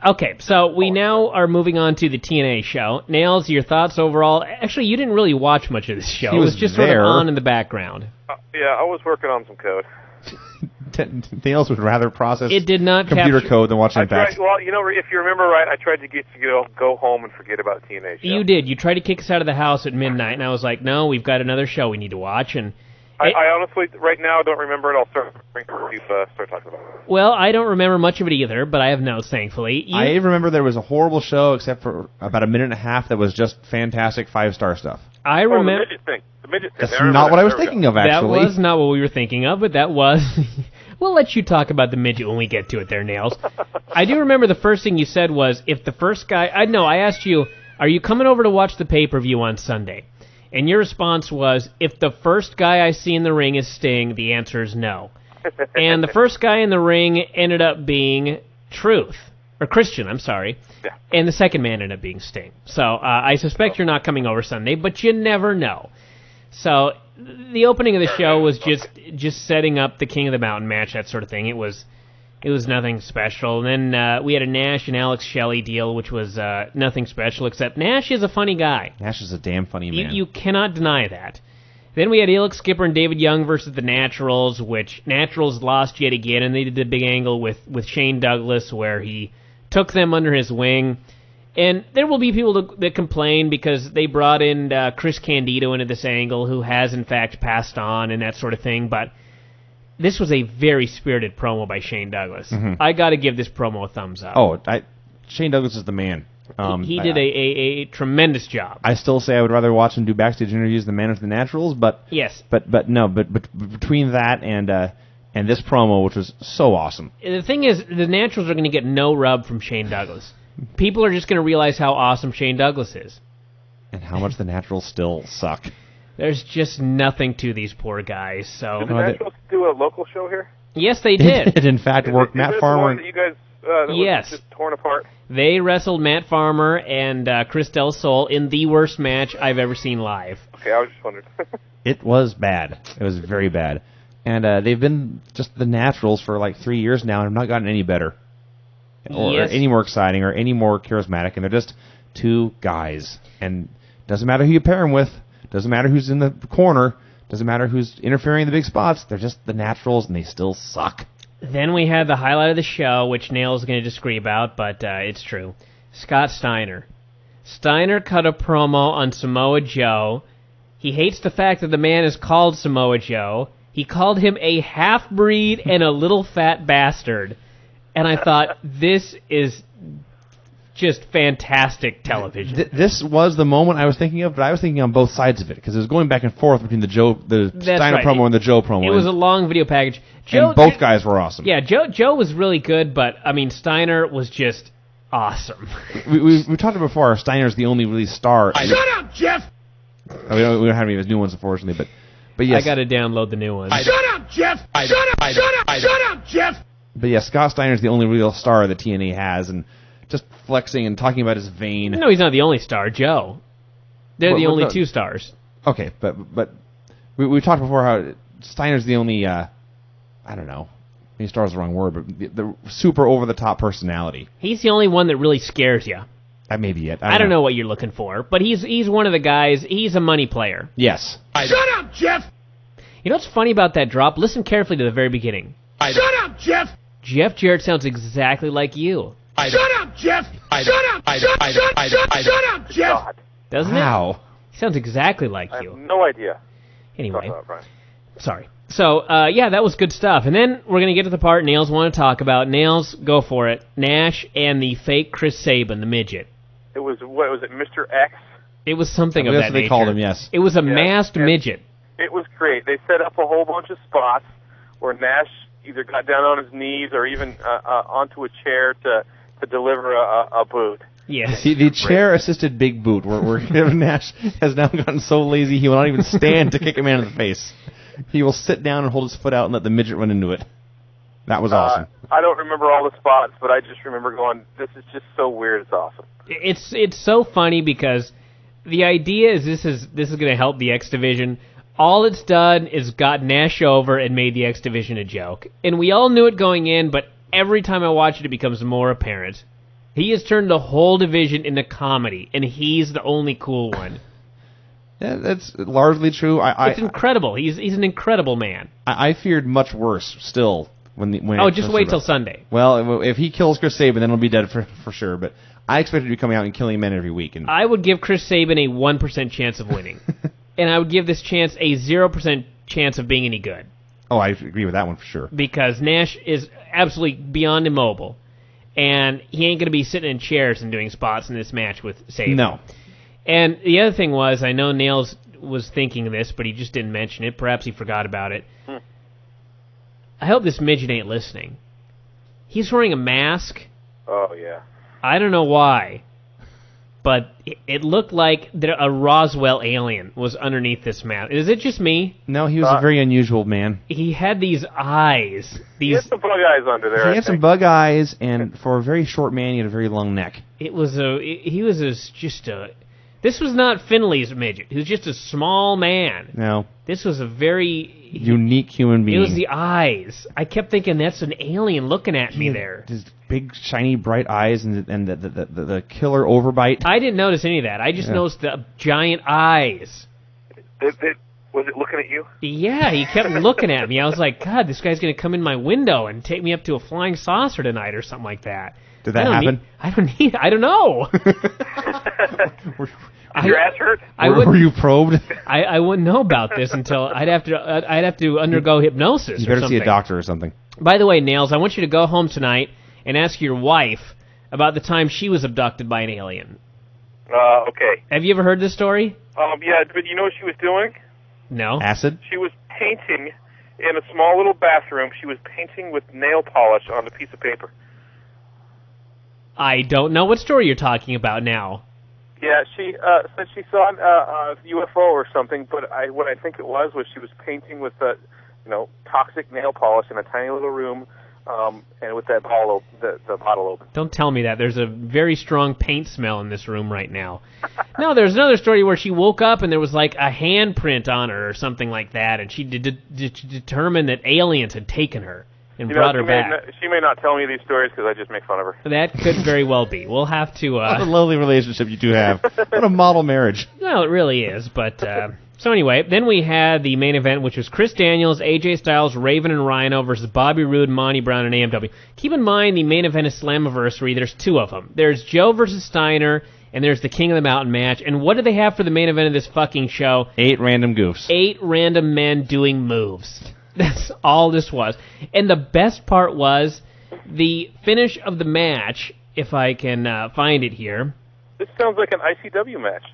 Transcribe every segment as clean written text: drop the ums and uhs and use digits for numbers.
Okay, so we now are moving on to the TNA show. Nails, your thoughts overall? Actually, you didn't really watch much of this show. It was just sort of on in the background. Yeah, I was working on some code. Nails would rather process it did not computer capture code than watch Impact. Well, if you remember right, I tried to get you to go home and forget about the TNA show. You did. You tried to kick us out of the house at midnight, and I was like, no, we've got another show we need to watch. And I honestly, right now, don't remember it. I'll start talking about it. Well, I don't remember much of it either, but I have notes, thankfully. I remember there was a horrible show, except for about a minute and a half that was just fantastic 5-star stuff. I remember the midget thing. That's not what I was thinking of, actually. That was not what we were thinking of, but that was... We'll let you talk about the midget when we get to it there, Nails. I do remember the first thing you said was, if the first guy... I asked you, are you coming over to watch the pay-per-view on Sunday? And your response was, if the first guy I see in the ring is Sting, the answer is no. And the first guy in the ring ended up being Christian, I'm sorry. Yeah. And the second man ended up being Sting. So I suspect you're not coming over Sunday, but you never know. So the opening of the show was just setting up the King of the Mountain match, that sort of thing. It was nothing special. And then we had a Nash and Alex Shelley deal, which was nothing special, except Nash is a funny guy. Nash is a damn funny man. You cannot deny that. Then we had Elix Skipper and David Young versus the Naturals, which Naturals lost yet again, and they did the big angle with Shane Douglas where he took them under his wing. And there will be people that complain because they brought in Chris Candido into this angle, who has in fact passed on and that sort of thing, but this was a very spirited promo by Shane Douglas. Mm-hmm. I got to give this promo a thumbs up. Oh, Shane Douglas is the man. He did a tremendous job. I still say I would rather watch him do backstage interviews than manage the Naturals, but yes, but between that and this promo, which was so awesome. The thing is, the Naturals are going to get no rub from Shane Douglas. People are just going to realize how awesome Shane Douglas is. And how much the Naturals still suck. There's just nothing to these poor guys. So did the Naturals do a local show here? Yes, they did. It did, in fact, work. Matt Farmer. That you guys, yes. Was just torn apart? They wrestled Matt Farmer and Chris Del Sol in the worst match I've ever seen live. Okay, I was just wondering. It was bad. It was very bad. And they've been just the Naturals for like 3 years now and have not gotten any better. Or any more exciting or any more charismatic, and they're just two guys. And doesn't matter who you pair them with, doesn't matter who's in the corner, doesn't matter who's interfering in the big spots, they're just the Naturals, and they still suck. Then we had the highlight of the show, which Nail's going to disagree about, but it's true. Scott Steiner. Steiner cut a promo on Samoa Joe. He hates the fact that the man is called Samoa Joe. He called him a half-breed and a little fat bastard. And I thought, this is just fantastic television. This was the moment I was thinking of, but I was thinking on both sides of it, because it was going back and forth between the Steiner promo and the Joe promo. It was a long video package. And both guys were awesome. Yeah, Joe was really good, but, I mean, Steiner was just awesome. We talked about before, Steiner's the only really star. Shut up, Jeff! We don't have any of his new ones, unfortunately, but yes. I got to download the new ones. Shut up, Jeff! Shut up, Jeff! But yeah, Scott Steiner's the only real star that TNA has, and just flexing and talking about his vein. No, he's not the only star, Joe. They're the only two stars. Okay, but we talked before how Steiner's the only, I don't know, maybe star is the wrong word, but the super over-the-top personality. He's the only one that really scares you. That may be it. I don't know what you're looking for, but he's one of the guys, he's a money player. Yes. Shut up, Jeff! You know what's funny about that drop? Listen carefully to the very beginning. Shut up, Jeff! Jeff Jarrett sounds exactly like you. Shut up, Jeff! Shut up, Jeff! Doesn't it? He sounds exactly like you. I have no idea. Anyway. Sorry. So, yeah, that was good stuff. And then we're going to get to the part Nails want to talk about. Nails, go for it. Nash and the fake Chris Sabin, the midget. It was, what was it, Mr. X? It was something of that nature. That's what they called him, yes. It was a masked midget. It was great. They set up a whole bunch of spots where Nash either got down on his knees or even onto a chair to deliver a boot. Yes. The chair-assisted big boot, where Nash has now gotten so lazy he will not even stand to kick a man in the face. He will sit down and hold his foot out and let the midget run into it. That was awesome. I don't remember all the spots, but I just remember going, this is just so weird, it's awesome. It's so funny because the idea is this is going to help the X Division. All it's done is got Nash over and made the X Division a joke. And we all knew it going in, but every time I watch it, it becomes more apparent. He has turned the whole division into comedy, and he's the only cool one. Yeah, that's largely true. It's incredible. He's an incredible man. I feared much worse still when just wait till Sunday. Well, if he kills Chris Sabin, then he'll be dead for sure. But I expected to be coming out and killing men every week. And I would give Chris Sabin a 1% chance of winning, and I would give this chance a 0% chance of being any good. Oh, I agree with that one for sure. Because Nash is absolutely beyond immobile, and he ain't going to be sitting in chairs and doing spots in this match with Sabin. No. And the other thing was, I know Nails was thinking of this, but he just didn't mention it. Perhaps he forgot about it. I hope this midget ain't listening. He's wearing a mask. Oh, yeah. I don't know why, but it looked like a Roswell alien was underneath this mask. Is it just me? No, he was a very unusual man. He had these eyes. He had some bug eyes under there. He had some bug eyes, and for a very short man, he had a very long neck. This was not Finley's midget. He was just a small man. No. This was a very unique human being. It was the eyes. I kept thinking that's an alien looking at me there. His big, shiny, bright eyes and the killer overbite. I didn't notice any of that. I just noticed the giant eyes. Was it looking at you? Yeah, he kept looking at me. I was like, God, this guy's going to come in my window and take me up to a flying saucer tonight or something like that. Did that happen? I don't know. Did your ass hurt? Were you probed? I wouldn't know about this until I'd have to undergo hypnosis. You better or something. see a doctor or something. By the way, Nails, I want you to go home tonight and ask your wife about the time she was abducted by an alien. Okay. Have you ever heard this story? Yeah, but you know what she was doing? No. Acid? She was painting in a small little bathroom. She was painting with nail polish on a piece of paper. I don't know what story you're talking about now. Yeah, she said she saw a UFO or something, but what I think it was she was painting with toxic nail polish in a tiny little room, and with that bottle, the bottle open. Don't tell me that. There's a very strong paint smell in this room right now. No, there's another story where she woke up and there was like a handprint on her or something like that, and she determined that aliens had taken her and brought her back. She may not tell me these stories because I just make fun of her. That could very well be. We'll have to... What a lovely relationship you two have. What a model marriage. Well, it really is, but... So anyway, then we had the main event, which was Chris Daniels, AJ Styles, Raven and Rhino versus Bobby Roode, Monty Brown, and AMW. Keep in mind, the main event is Slammiversary. There's two of them. There's Joe versus Steiner, and there's the King of the Mountain match. And what do they have for the main event of this fucking show? 8 random goofs. 8 random men doing moves. That's all this was. And the best part was the finish of the match, if I can find it here. This sounds like an ICW match.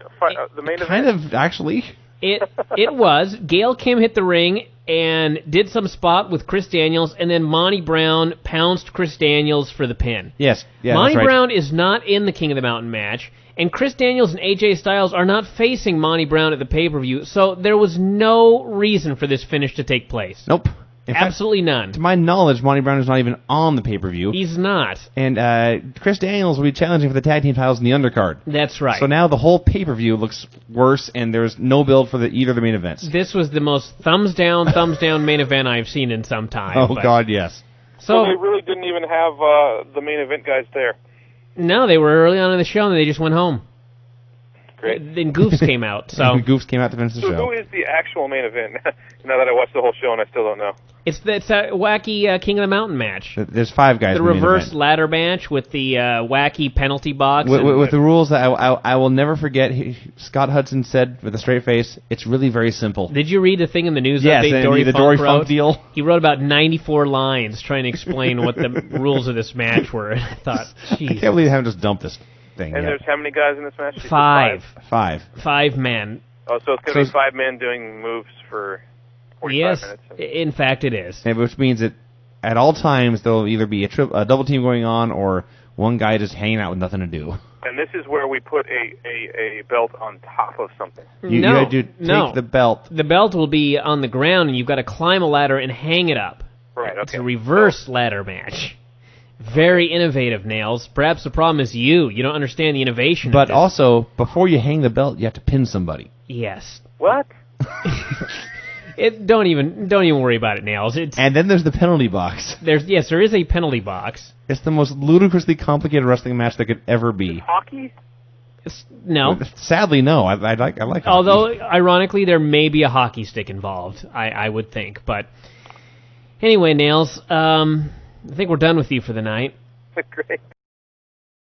The main event. Kind of, actually. It was. Gail Kim hit the ring and did some spot with Chris Daniels, and then Monty Brown pounced Chris Daniels for the pin. Yes. Yeah, Monty that's right. Brown is not in the King of the Mountain match, and Chris Daniels and AJ Styles are not facing Monty Brown at the pay-per-view, so there was no reason for this finish to take place. Nope. In Absolutely fact, none. To my knowledge, Monty Brown is not even on the pay-per-view. He's not. And Chris Daniels will be challenging for the tag team titles in the undercard. That's right. So now the whole pay-per-view looks worse, and there's no build for either of the main events. This was the most thumbs down main event I've seen in some time. Oh, God, yes. So they really didn't even have the main event guys there. No, they were early on in the show, and they just went home. Great. Then Goofs came out. So Goofs came out to finish the show. Who is the actual main event? Now that I watched the whole show and I still don't know. It's a wacky King of the Mountain match. There's 5 guys. The in the reverse main event. ladder match with the wacky penalty box. With the rules that I will never forget, Scott Hudson said with a straight face, it's really very simple. Did you read the thing in the news yes, update the Dory Funk wrote? deal? He wrote about 94 lines trying to explain what the rules of this match were. And I thought, geez. I can't believe they haven't just dumped this thing And yet. there's how many guys in this match? 5. 5 men. Oh, so it's going to be 5 men doing moves for 45 minutes. In fact it is. And which means that at all times there will either be a double team going on or one guy just hanging out with nothing to do. And this is where we put a belt on top of something. You got to take the belt. The belt will be on the ground, and you've got to climb a ladder and hang it up. Right, okay. It's a reverse ladder match. Very innovative, Nails. Perhaps the problem is you. You don't understand the innovation But of this. also, before you hang the belt, you have to pin somebody. Yes. What? Don't even worry about it, Nails. And then there's the penalty box. There is a penalty box. It's the most ludicrously complicated wrestling match there could ever be. Hockey? No. Sadly, no. I like hockey. Although, ironically, there may be a hockey stick involved, I would think. But anyway, Nails, I think we're done with you for the night. Great.